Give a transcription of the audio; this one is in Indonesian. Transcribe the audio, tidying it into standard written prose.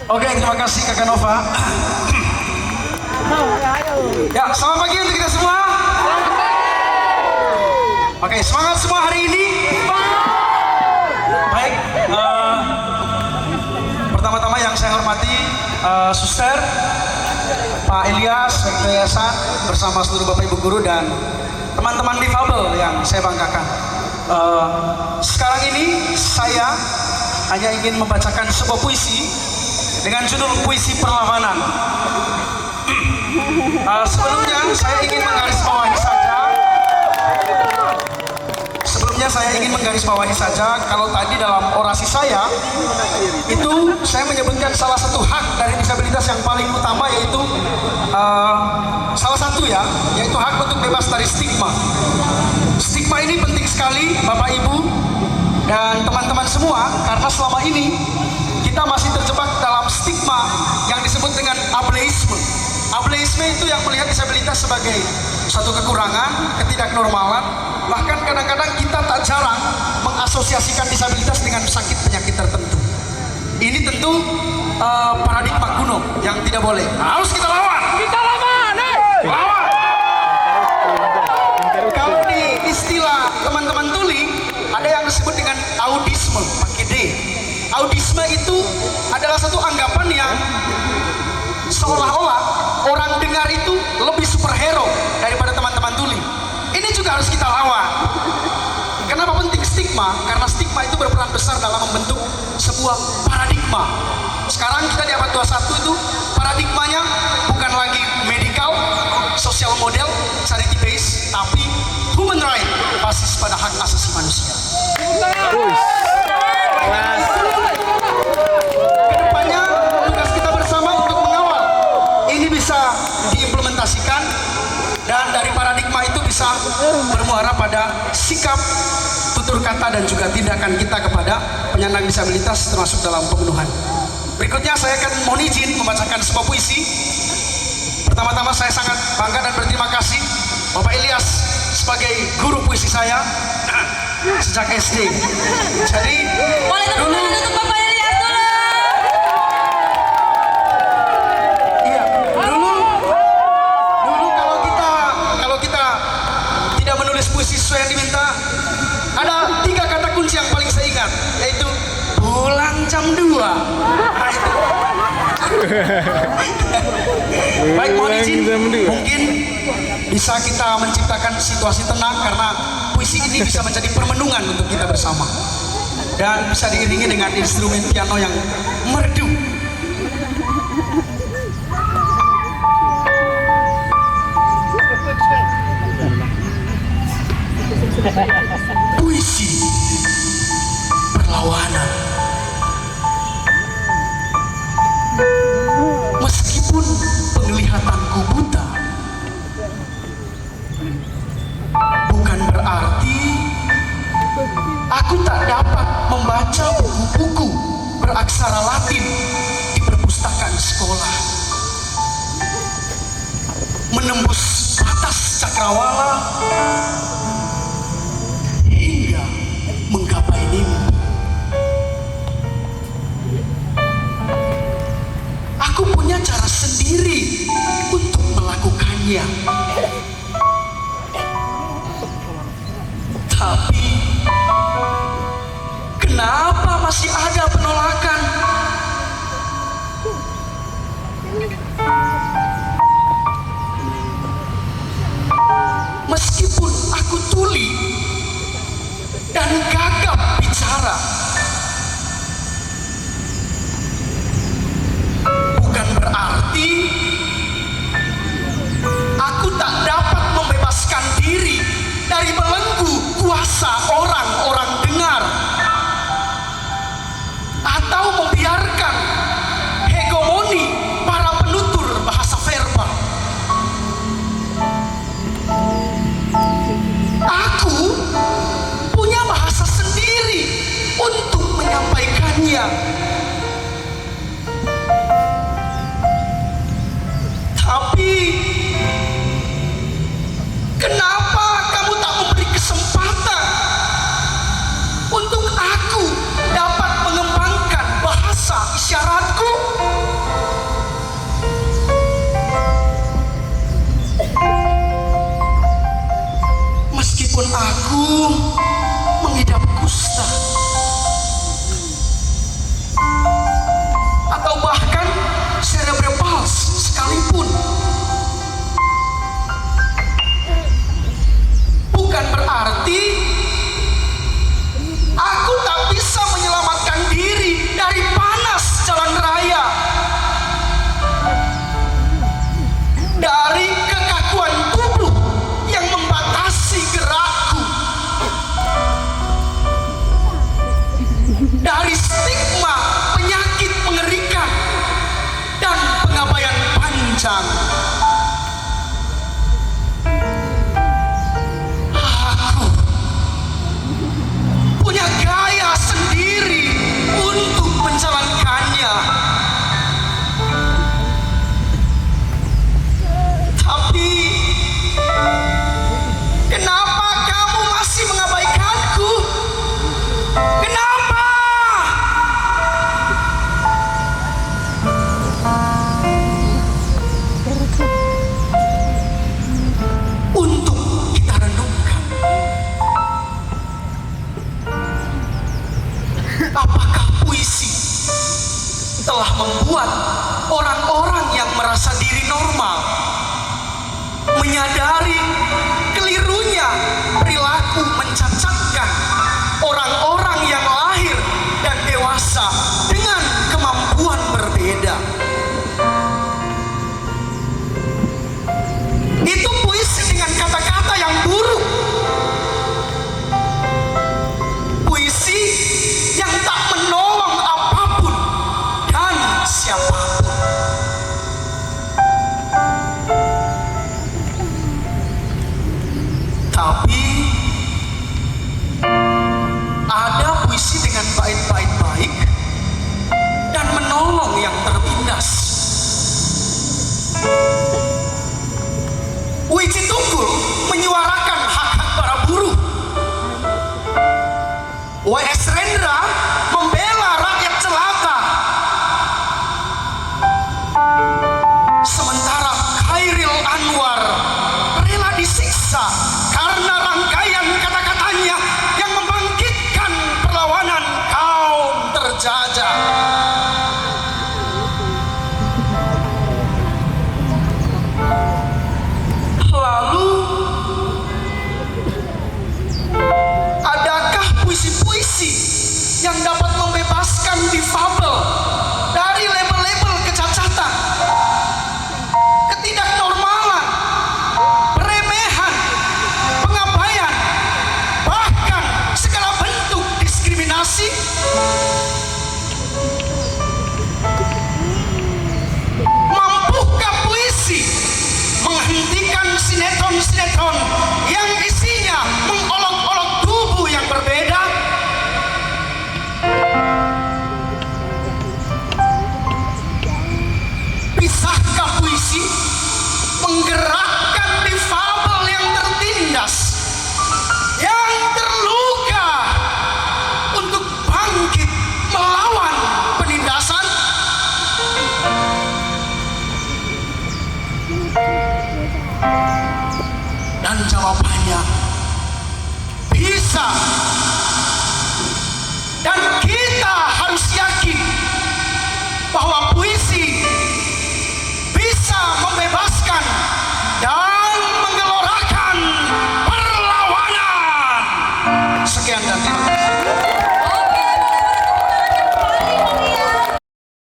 Oke, terima kasih Kakak Nova. Ya, selamat pagi untuk kita semua. Oke, semangat semua hari ini. Baik, pertama-tama yang saya hormati Suster, Pak Ilyas, Rektor Yayasan, bersama seluruh Bapak Ibu Guru dan teman-teman difabel yang saya banggakan. Sekarang ini saya hanya ingin membacakan sebuah puisi dengan judul Puisi Perlawanan. Sebelumnya saya ingin menggarisbawahi saja kalau tadi dalam orasi saya itu saya menyebutkan salah satu hak dari disabilitas yang paling utama, yaitu salah satu yaitu hak untuk bebas dari stigma. Stigma ini penting sekali Bapak Ibu dan teman-teman semua, karena selama ini kita masih terjebak dalam stigma yang disebut dengan ableisme. Ableisme itu yang melihat disabilitas sebagai suatu kekurangan, ketidaknormalan. Bahkan kadang-kadang kita tak jarang mengasosiasikan disabilitas dengan sakit penyakit tertentu. Ini tentu paradigma kuno yang tidak boleh. Harus kita lawan. Kita lawan, lawan. Kalau di istilah teman-teman tuli ada yang disebut dengan audisme, pakai D. Audisme itu adalah satu anggapan yang seolah-olah orang dengar itu lebih superhero daripada teman-teman tuli. Ini juga harus kita lawan. Kenapa penting stigma? Karena stigma itu berperan besar dalam membentuk sebuah paradigma. Sekarang kita di abad 21 itu paradigmanya bukan lagi medical, social model, charity base, tapi human right, basis pada hak asasi manusia. Kedepannya tugas kita bersama untuk mengawal ini bisa diimplementasikan, dan dari paradigma itu bisa bermuara pada sikap, tutur kata, dan juga tindakan kita kepada penyandang disabilitas termasuk dalam pemenuhan. Berikutnya saya akan mohon izin membacakan sebuah puisi. Pertama-tama saya sangat bangga dan berterima kasih Bapak Ilyas sebagai guru puisi saya sejak SD. Jadi dulu untuk Bapak Ilyas dulu. Iya, dulu kalau kita tidak menulis puisi sesuai yang diminta, ada 3 kata kunci yang paling saya ingat, yaitu pulang jam 2. Nah, itu. Baik, mohon izin, mungkin bisa kita menciptakan situasi tenang karena puisi ini bisa menjadi permenungan untuk kita bersama, dan bisa diiringi dengan instrumen piano yang merdu. Puisi perlawanan. Meskipun penglihatanku buta, bukan berarti aku tak dapat membaca buku-buku beraksara Latin di perpustakaan sekolah, menembus batas cakrawala hingga menggapai mimpi. Aku punya cara sendiri untuk melakukannya. Tapi kenapa masih ada penolakan? Meskipun aku tuli dan gagap bicara, bukan berarti aku tak dapat membebaskan diri dari belenggu kuasa orang-orang dengar, atau membiarkan telah membuat orang-orang yang merasa diri normal menyadari